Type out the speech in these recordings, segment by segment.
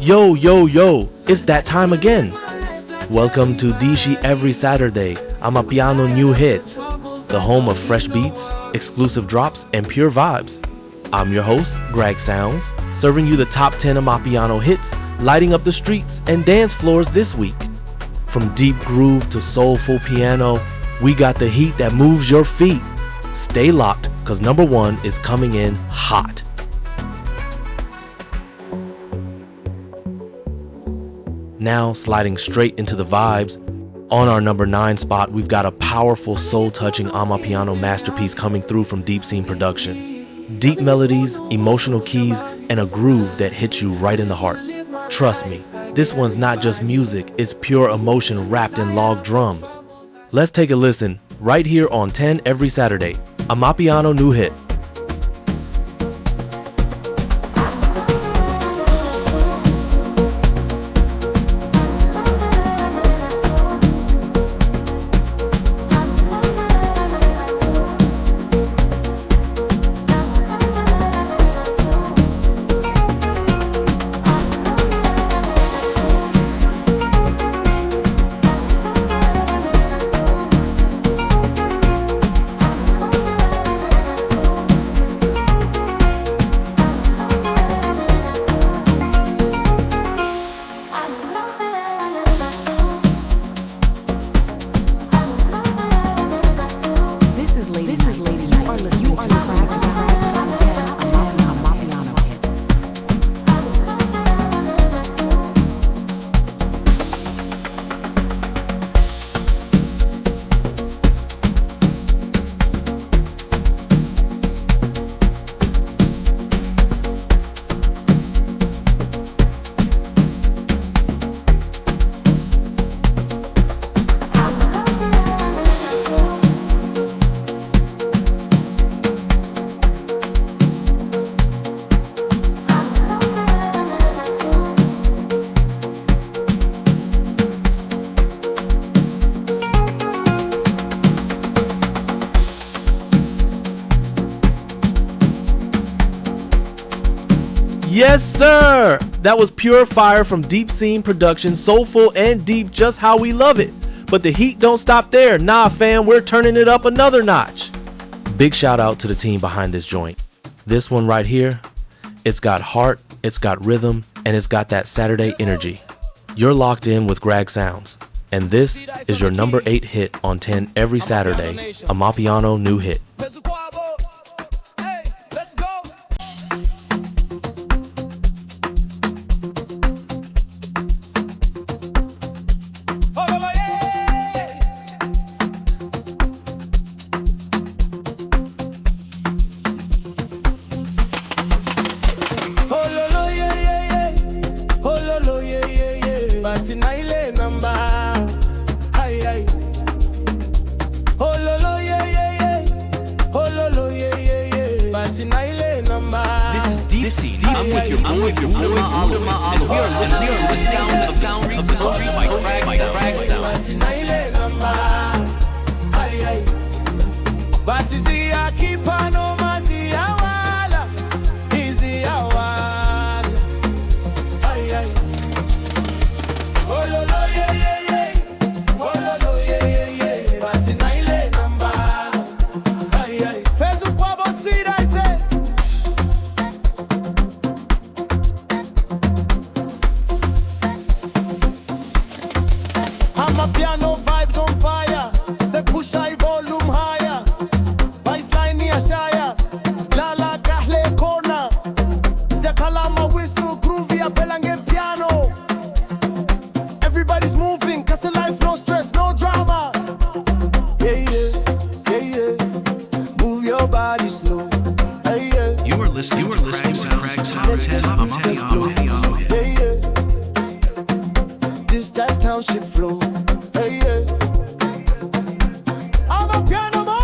Yo, yo, yo, it's that time again. Welcome to Dishi every Saturday, Amapiano New Hit, the home of fresh beats, exclusive drops, and pure vibes. I'm your host, Grag Sounds, serving you the top 10 Amapiano hits, lighting up the streets and dance floors this week. From deep groove to soulful piano, we got the heat that moves your feet. Stay locked, cause number one is coming in hot. Now, sliding straight into the vibes, on our number 9 spot, we've got a powerful, soul-touching Amapiano masterpiece coming through from Deepscene production. Deep melodies, emotional keys, and a groove that hits you right in the heart. Trust me, this one's not just music, it's pure emotion wrapped in log drums. Let's take a listen, right here on 10 every Saturday, Amapiano New Hit. Yes, sir! That was pure fire from Deepscene production, soulful and deep, just how we love it. But the heat don't stop there. Nah, fam, we're turning it up another notch. Big shout out to the team behind this joint. This one right here, it's got heart, it's got rhythm, and it's got that Saturday energy. You're locked in with Grag Sounds, and this is your number 8 hit on 10 every Saturday, Amapiano New Hit. I'm with your boy, we are listening to the sound of the street by Grag Sounds. Amapiano vibes on fire. Say push high volume higher. Baseline ni ashaya. Slala kahle corner. Se kalama whistle groovy apelange piano. Everybody's moving, cause the life no stress, no drama. Yeah, yeah, yeah, yeah. Move your body slow. Hey, yeah. You are listening to Grag Sounds. Yeah, yeah. This that township flow. Hey, yeah. I'm a piano mo.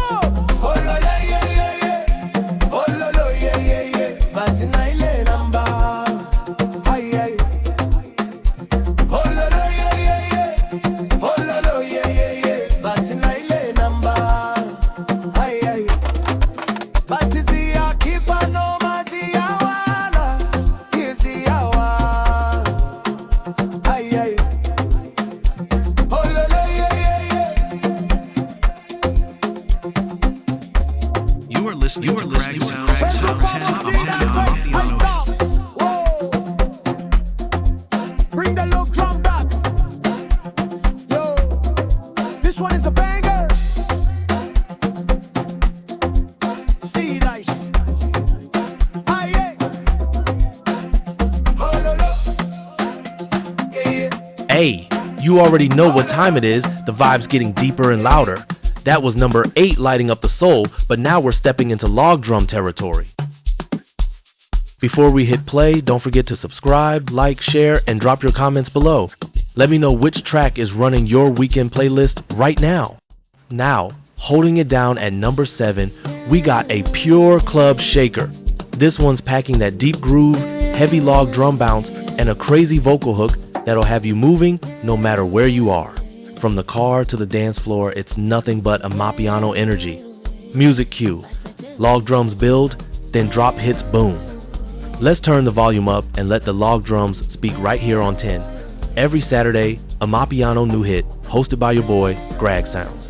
Oh, lo, yeah, yeah, yeah, yeah. Oh, lo, lo, yeah, yeah, yeah. But in Island, I'm bound. Hi, yeah. Oh, lo, lo, yeah, yeah, yeah. Oh, lo, lo, yeah, yeah, yeah. But in Island, I'm bound. Hi, yeah. But is he a keeper? No, ma, see, I wanna. Yes, see, I wanna. You are listening to Grag Sounds. Bring the low drum back. Yo, this one is a banger. Cee Diced. Aye, yeah. Hey, you already know what time it is. The vibe's getting deeper and louder. That was number 8 lighting up the soul, but now we're stepping into log drum territory. Before we hit play, don't forget to subscribe, like, share, and drop your comments below. Let me know which track is running your weekend playlist right now. Now, holding it down at number 7, we got a pure club shaker. This one's packing that deep groove, heavy log drum bounce, and a crazy vocal hook that'll have you moving no matter where you are. From the car to the dance floor, it's nothing but Amapiano energy. Music cue. Log drums build, then drop hits boom. Let's turn the volume up and let the log drums speak right here on 10. Every Saturday, Amapiano New Hit, hosted by your boy, Grag Sounds.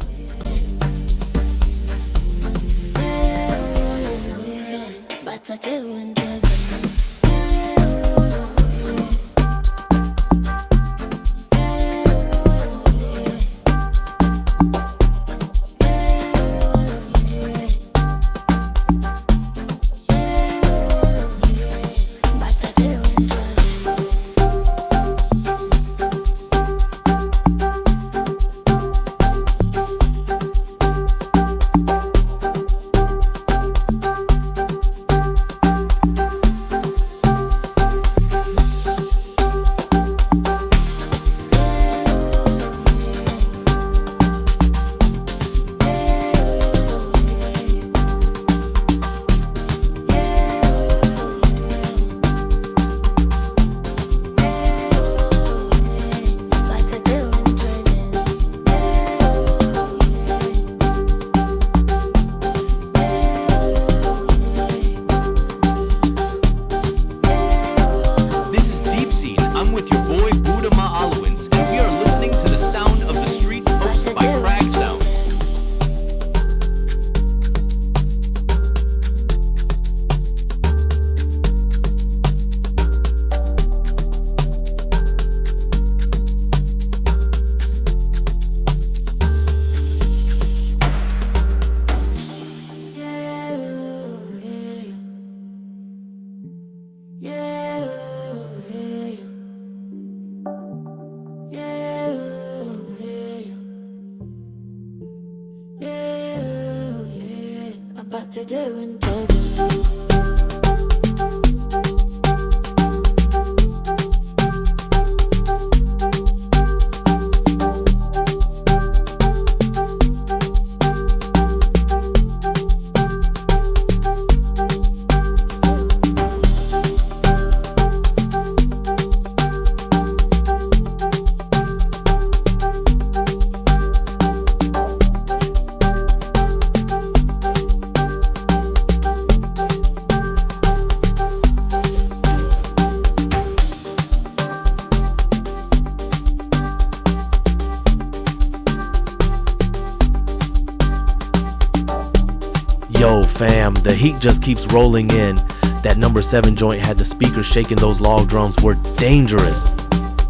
Yo fam, the heat just keeps rolling in. That number 7 joint had the speakers shaking. Those log drums were dangerous.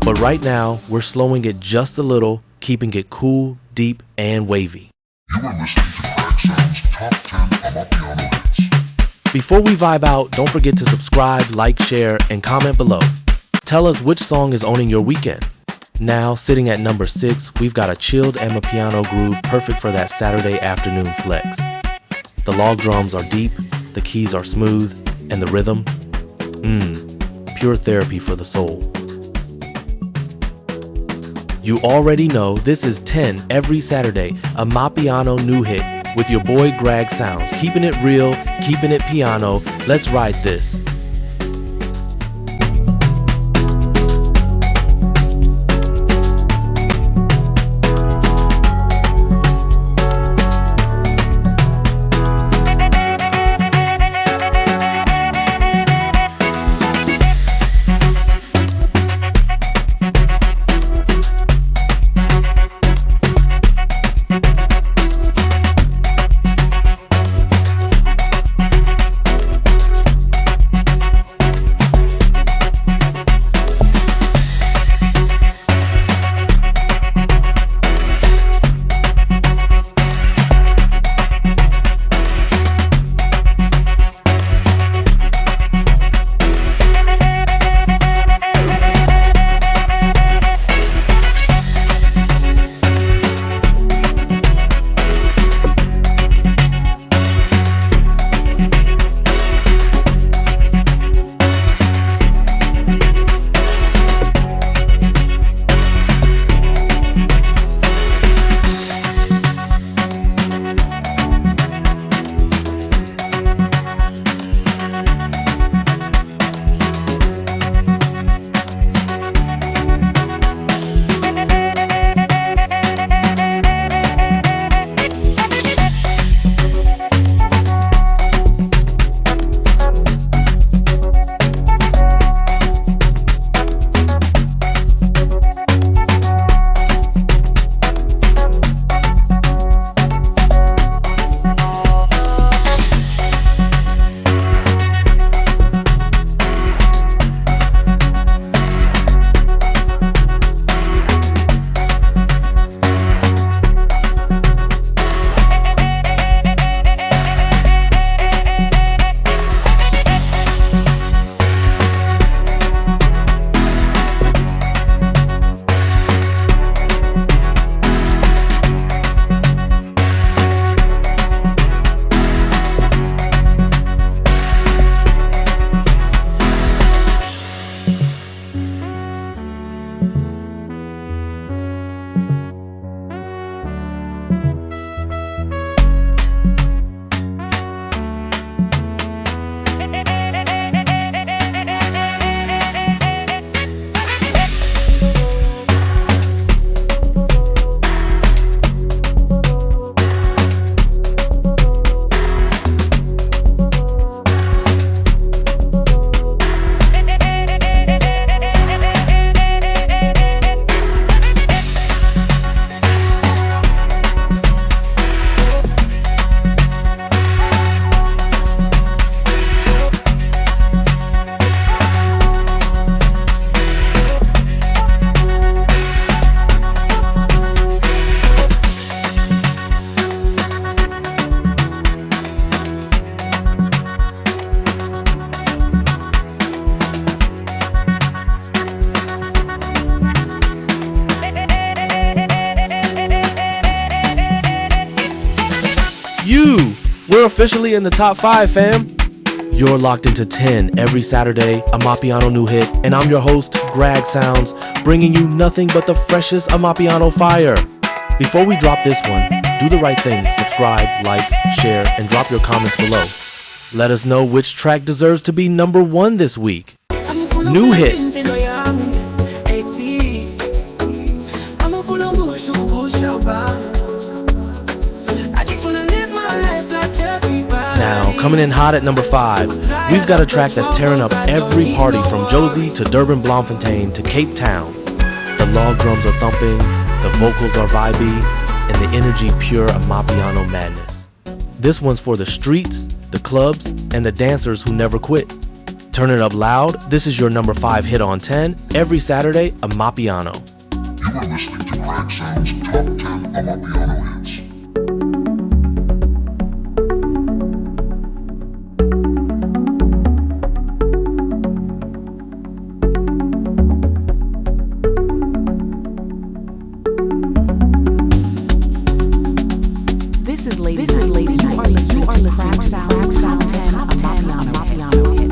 But right now, we're slowing it just a little, keeping it cool, deep, and wavy. You are listening to Grag Sounds Top 10 Amapiano Hits. Before we vibe out, don't forget to subscribe, like, share, and comment below. Tell us which song is owning your weekend. Now, sitting at number 6, we've got a chilled Amapiano groove perfect for that Saturday afternoon flex. The log drums are deep, the keys are smooth, and the rhythm, pure therapy for the soul. You already know this is 10 every Saturday, Amapiano New Hit with your boy Grag Sounds, keeping it real, keeping it piano. Let's ride this. We're officially in the top 5, fam. You're locked into 10 every Saturday, Amapiano New Hit, and I'm your host, Grag Sounds, bringing you nothing but the freshest Amapiano fire. Before we drop this one, do the right thing, subscribe, like, share, and drop your comments below. Let us know which track deserves to be number 1 this week. New Hit. Now, coming in hot at number 5, we've got a track that's tearing up every party from Josie to Durban Bloemfontein to Cape Town. The log drums are thumping, the vocals are vibey, and the energy pure Amapiano madness. This one's for the streets, the clubs, and the dancers who never quit. Turn it up loud. This is your number 5 hit on 10 every Saturday, Amapiano. You are listening to Grag Sounds Top 10 Amapiano Hits. This is Lady Night. You are listening to Grag Sounds Top 10 Amapiano Hit.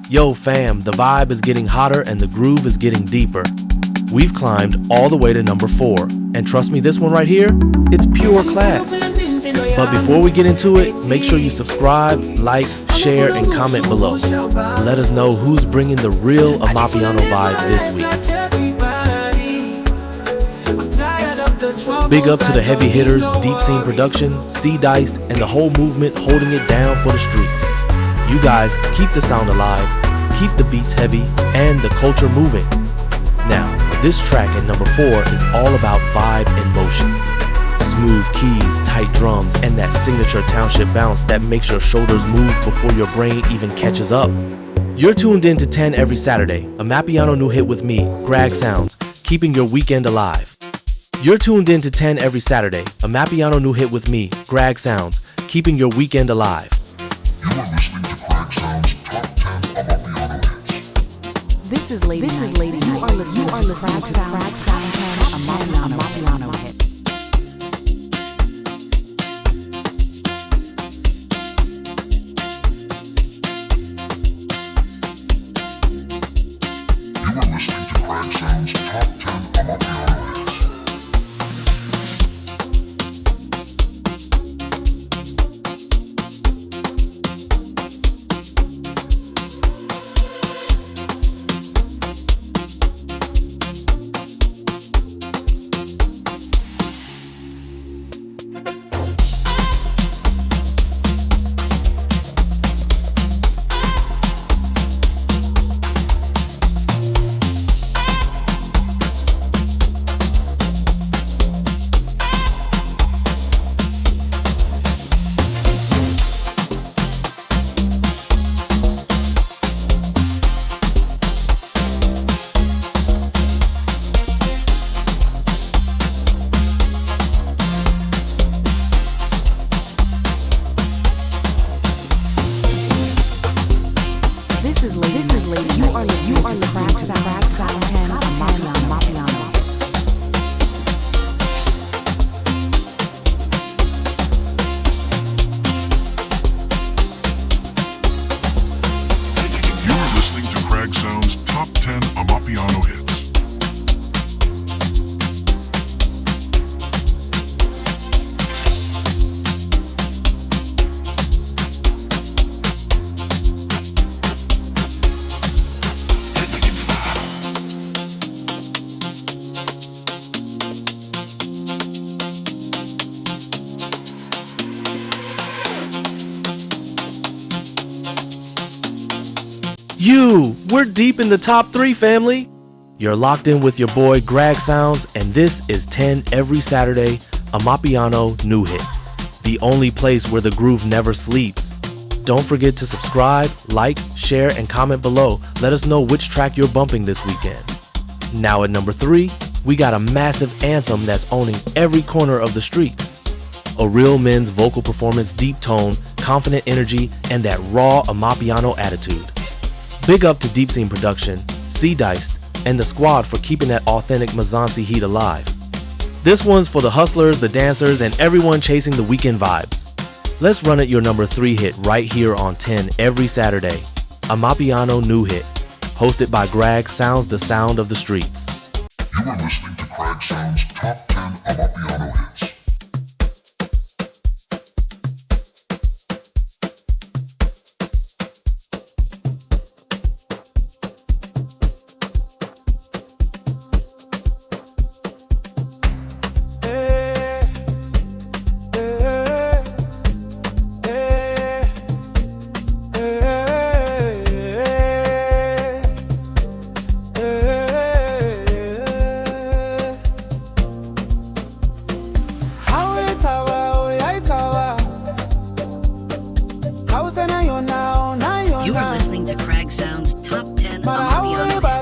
Yo fam, the vibe is getting hotter and the groove is getting deeper. We've climbed all the way to number 4, and trust me, this one right here, it's pure class. But before we get into it, make sure you subscribe, like, share, and comment below. Let us know who's bringing the real Amapiano vibe this week. Big up to the heavy hitters, Deepscene production, Cee Diced, and the whole movement holding it down for the streets. You guys keep the sound alive, keep the beats heavy, and the culture moving. Now, this track at number 4 is all about vibe and motion. Smooth keys, tight drums, and that signature township bounce that makes your shoulders move before your brain even catches up. You're tuned in to 10 every Saturday, Amapiano New Hit with me, Grag Sounds, keeping your weekend alive. You're tuned in to 10 every Saturday, Amapiano New Hit with me, Grag Sounds, keeping your weekend alive. You are listening to Grag Sounds Top 10 Amapiano Hits. This is Lady Night. You are listening to Grag Sounds Top 10 Amapiano Hit. You are listening to Grag Sounds Top 10 Amapiano Hits. We're deep in the top 3, family. You're locked in with your boy Grag Sounds, and this is 10 every Saturday, Amapiano New Hit, the only place where the groove never sleeps. Don't forget to subscribe, like, share, and comment below. Let us know which track you're bumping this weekend. Now at number 3, we got a massive anthem that's owning every corner of the streets. A real men's vocal performance, deep tone, confident energy, and that raw Amapiano attitude. Big up to Deepscene production, Cee Diced, and the squad for keeping that authentic Mzansi heat alive. This one's for the hustlers, the dancers, and everyone chasing the weekend vibes. Let's run at your number 3 hit right here on 10 every Saturday, Amapiano New Hit, hosted by Grag Sounds, the sound of the streets. You are listening to Grag Sounds Top 10 Amapiano Hits. You are listening to Grag Sounds Top 10 Amapiano Hits.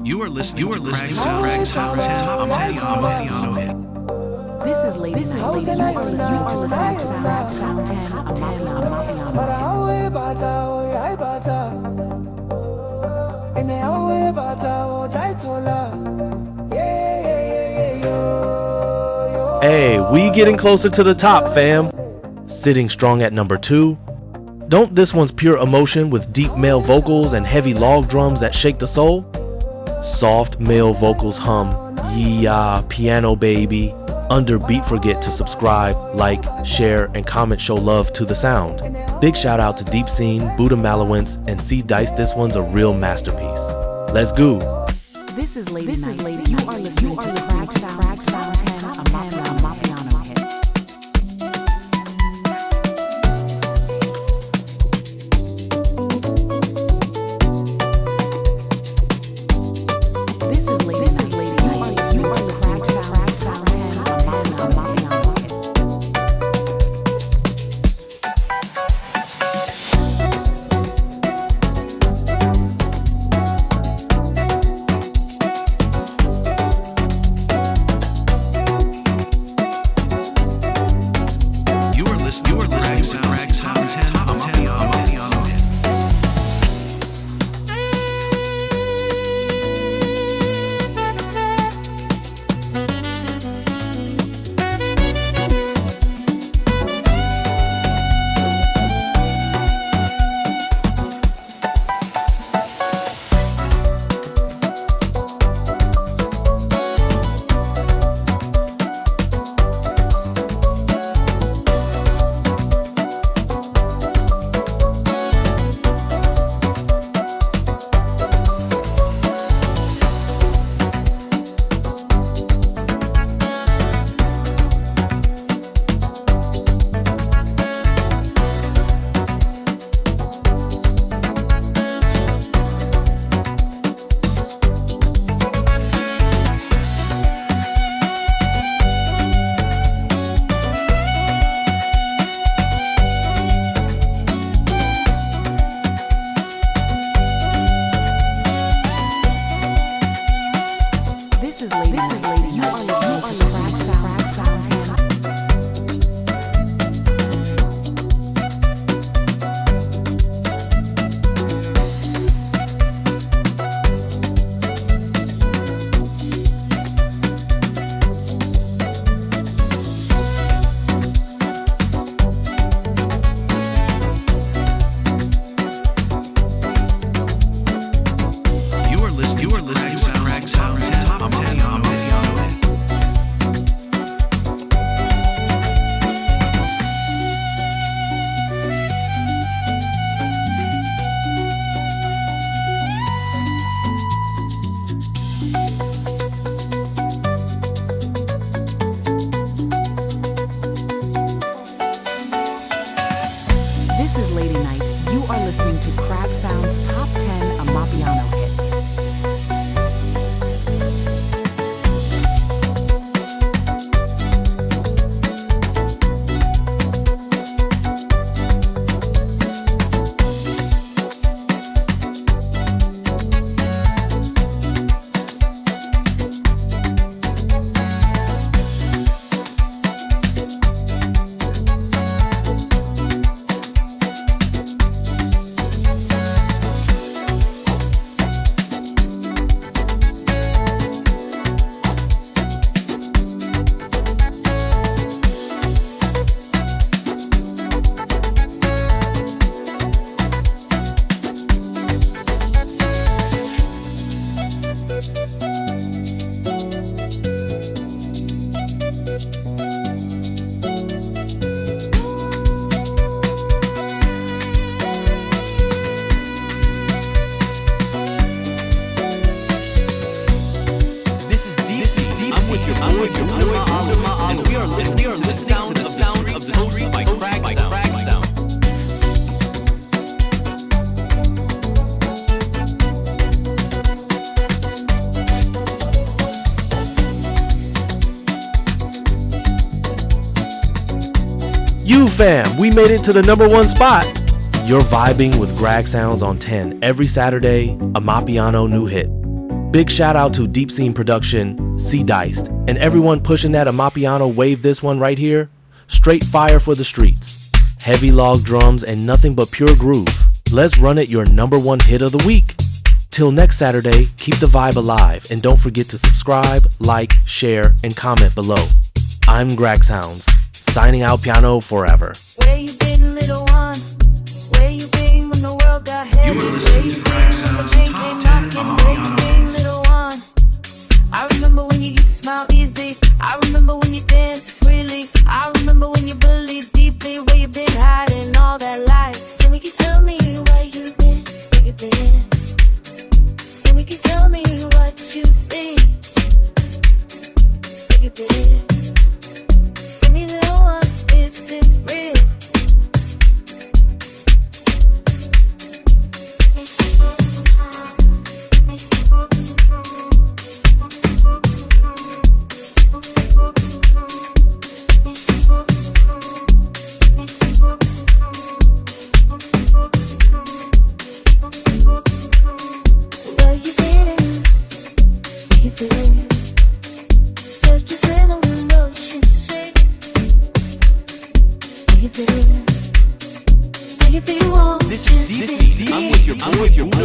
You are listening to Grag Sounds Top 10 Amapiano Hit. This is Lady Night. You are listening to Grag Sounds Top 10 Amapiano Hit. Hey, we getting closer to the top, fam. Sitting strong at number 2. Don't this one's pure emotion with deep male vocals and heavy log drums that shake the soul? Soft male vocals hum, Yeah, piano baby. Under Beat Forget to subscribe, like, share, and comment show love to the sound. Big shout out to Deepscene, Buddha Malowence, and Cee Diced. This one's a real masterpiece. Let's go. This is Lady Night. You are listening to Grag Sounds, Top 10 Amapiano Hit. This is Lady Night. You are listening to Grag Sounds, Top 10 Amapiano Hit. You are listening to Grag Sounds 10 Amapiano Hit. This is Lady Night. You are listening to Grag Sounds, Top 10. You are listening to Grag Sounds 10 Amapiano Hit. This is Lady Night. You are listening to Grag Sounds, Top 10 Amapiano Hits. This is Deepscene. I'm with your boy, and we are listening to the sound of the streets by Grag Sounds. You fam, we made it to the #1 spot. You're vibing with Grag Sounds on 10 every Saturday, Amapiano New Hit. Big shout out to Deepscene Production, Cee Diced, and everyone pushing that Amapiano wave. This one right here, straight fire for the streets. Heavy log drums and nothing but pure groove. Let's run it your #1 hit of the week. Till next Saturday, keep the vibe alive and don't forget to subscribe, like, share, and comment below. I'm Grag Sounds, signing out piano forever. Where you been, little one? Where you been when the world got heavy? You were listening Where you to been Grag when the Sounds pain Top came 10 knocking? Where you Amapiano been, Hits. little one? I remember when you used you belong. This is Deepscene. I'm with your boy,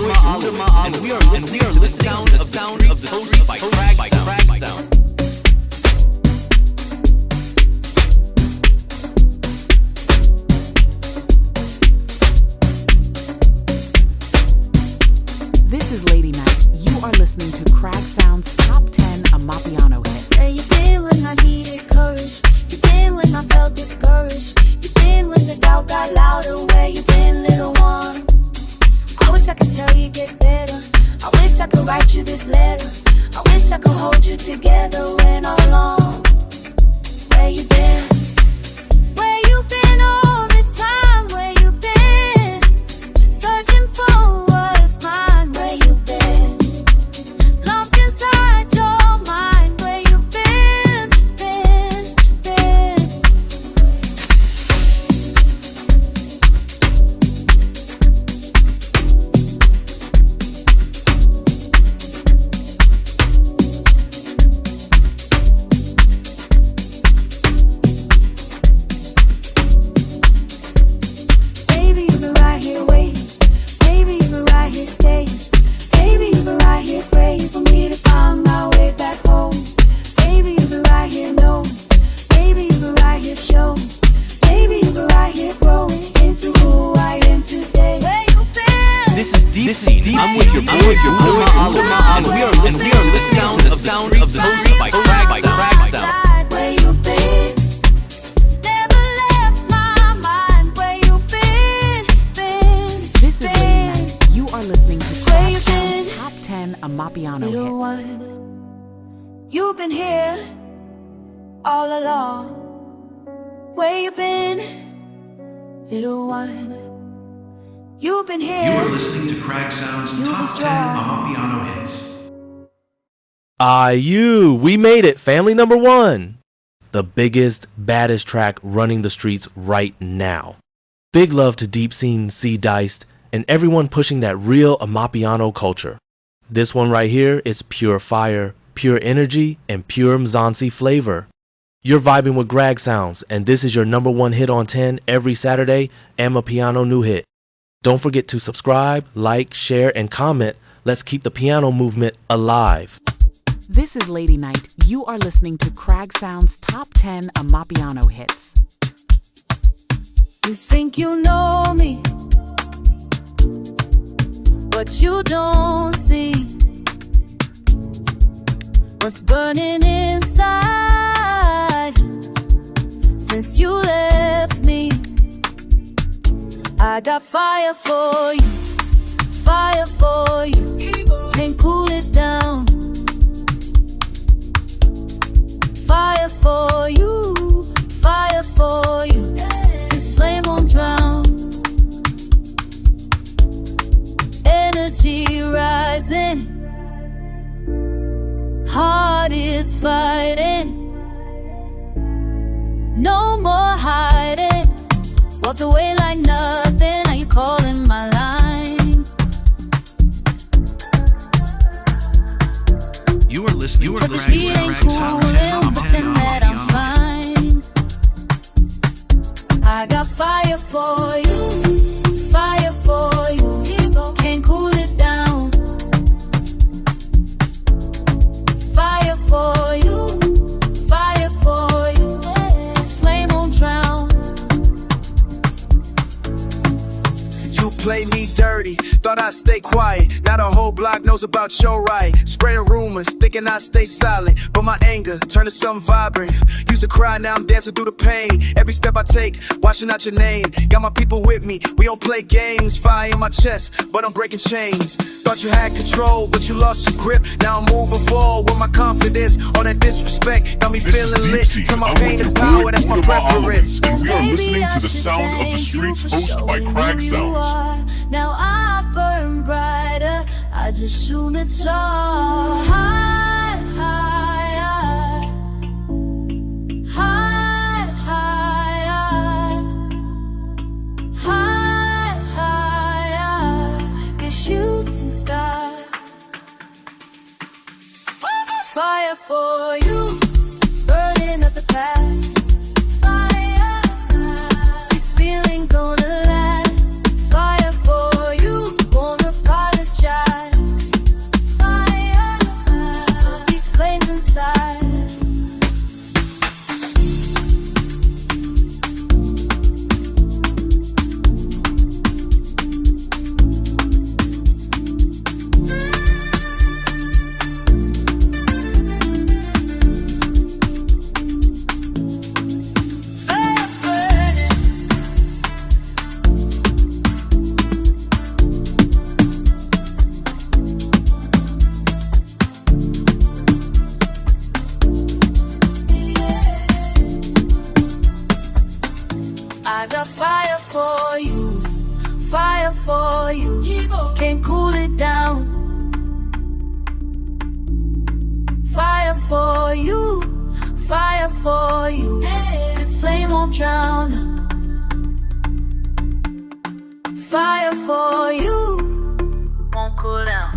and we are listening to the sound of the streets by Grag Sounds. This is Lady Night. You are listening to Grag Sounds Top 10 Amapiano Hit. Where you been when I needed courage? You been when I felt discouraged? You been when the doubt got louder? Where you been, little one? I wish I could tell you it gets better. I wish I could write you this letter. I wish I could hold you together when I'm alone. Where you been? Where you been all this time? Where you been? Searching for what's mine. Where you been? Lost inside your mind. Where you been? Baby, you've been right here waiting. Baby, you've been right here staying. Baby, you've been right here praying for me to find my way back home. Baby, you've been right here knowing. Baby, you've been right here showing. Baby, you've been right here growing into who I am today. Where you been? This is Deepscene. I'm with your boy, and we are listening to the sound of the streets by Grag Sounds. Where you been? Never left my mind. Where you been? This is Lady Night. You are listening to Where Grag you Sounds been? Top 10 Amapiano Little Hits. one, you've been here all along. Where you been, little one? You've been here. You are listening to Grag Sounds You'll be Top 10 strong. Amapiano Hits. We made it, family number 1. The biggest, baddest track running the streets right now. Big love to Deepscene, Cee Diced, and everyone pushing that real Amapiano culture. This one right here is pure fire, pure energy, and pure Mzansi flavor. You're vibing with Grag Sounds, and this is your number 1 hit on 10 every Saturday, Amapiano New Hit. Don't forget to subscribe, like, share, and comment. Let's keep the piano movement alive. This is Lady Night. You are listening to Grag Sounds Top 10 Amapiano Hits. You think you know me, but you don't see what's burning inside since you left me. I got fire for you, fire for you. Can't cool it down. Fire for you, fire for you. This flame won't drown. Energy rising, heart is fighting. No more hiding. Walked away like nothing. Now you calling my line. You are listening to But this Grag beat ain't Sounds cool Top 10 and pretend that I'm Amapiano Hits. fine. I got fire for you, fire for you. Can't cool it down. Fire for you, fire for you. This flame won't drown. You play me dirty, thought I'd stay quiet. Now the whole block knows about your right. Spreading rumors, thinking I stay silent. But my anger turned to something vibrant. Used to cry, now I'm dancing through the pain. Every step I take, watching out your name. Got my people with me, we don't play games. Fire in my chest, but I'm breaking chains. Thought you had control, but you lost your grip. Now I'm moving forward with my confidence. All that disrespect got me feeling lit. Turn my pain to power, that's my preference. And we are Maybe listening I to the should sound of the thank you streets for hosted by showing Grag who you Sounds. are. Now I burn brighter. I just assume it's all high, high, high, high, high, high. Get shooting star. Fire for you, burning up the past. Fire, this feeling gonna last. Fire for you, can't cool it down. Fire for you, fire for you. This flame won't drown. Fire for you, won't cool down.